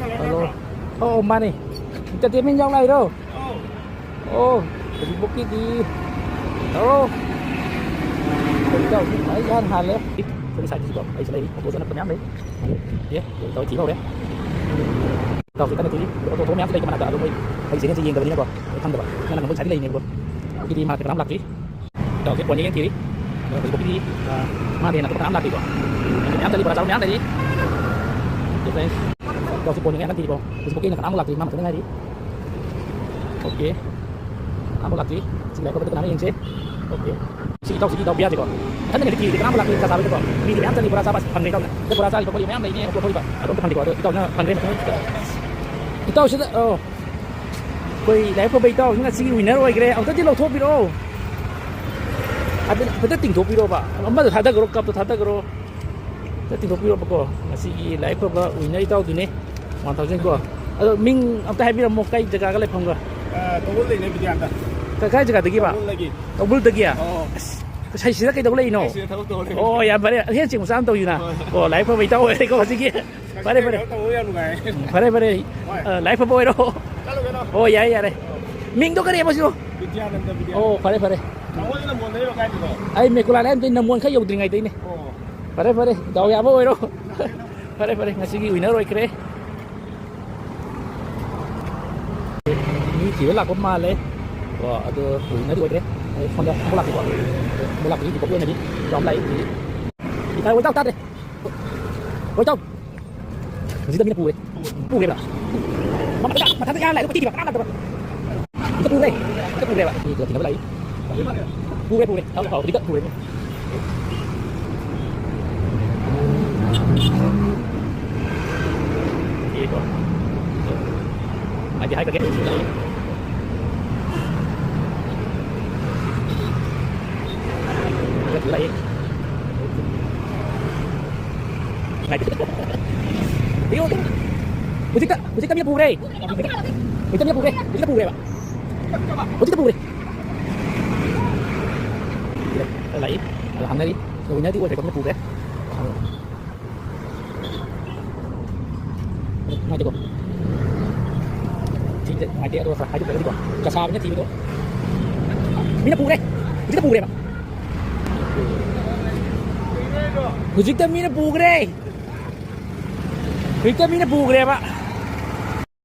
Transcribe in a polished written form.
Alo. Mani. Kita timin yang lain đâu. Jadi bukit di. Đâu, phải ra hàng lên. Không sai gì đâu. Ai sẽ lấy, tôi sẽ nắp nhám đấy. Yeah, tôi chỉ vào đấy. Đâu thì cái này tôi nhám đây cho mình ada rồi. Ai sẽ cái gì cái này kok. Thằng đó. Nên là mình sai cái này kok. Jadi mà cái làm lạc đi. Đâu cái quần như thế. Rồi bukit đi. Mà thì là cái làm lạc đi kok. Nhám tadi pada tahun nhám tadi. Jadi đâu cái quần như nanti kok. Terus bukit nak lạc đi mà cái này đi. Oke. Kamu lagi, sih kau betul yang sih. Oke. Si tahu biasa kok. Kan dengan dikit, kamu lagi kasar itu kok. Ini dia antar di berasa pas pandai kau. Dia berasa di pokoknya memang ini aku pak. Aku pandai kau. Itu na pandai macam itu. Itu sudah Bây lấy bây tao chúng ta xin winner rồi cái ông ta đi lâu thuốc video. Betul ting thuốc video pak. Ông bắt thada karo kap thada karo. Betul ting thuốc video pak kok. Masih lấy bây winner tao tu ni. 1000 kok. Ming ông ta hay biết một cái jaga cái này không kok. Tawul lagi ni bidian dah. Kakak jaga lagi pak. Tawul lagi ya. Saya sih kayak tawul lagi no. Ya benar. Ini cuma sama tawul na. Lấy bây tao ấy có gì kia. Benar. Benar. Lấy bây đâu. Ya deh. Ming tu kerja masih. Bidian dah bidian. Benar. Tawul ni namun ni bagai tu. Ai mekulan tu namun kaya udah ngai ini. Benar. Tahu ya apa itu. Benar. Ngasih winner rồi kira. Ini chỉ là con ma lên và từ nó đi qua đấy không đâu không làm gì cả không làm gì thì có quên này đi đóng lấy thì thay quay tao tắt đi quay tao gì tao mình pù đấy là mà thằng ra lại nó chỉ vào cái nó pù đây bạn thì cửa thì nó lấy pù đây tao đi cận pù đấy aja hai kaget lại này tiêu musik kami pure musik kami pure pak musik pure lại làm đây đi rồi nhớ đi quay phải có pure ngay được hai dia tuh hai juga kok. Kasarnya TV tuh. Mina pure. Kita pure, Pak. Kita mina pure. Kita mina pure, Pak.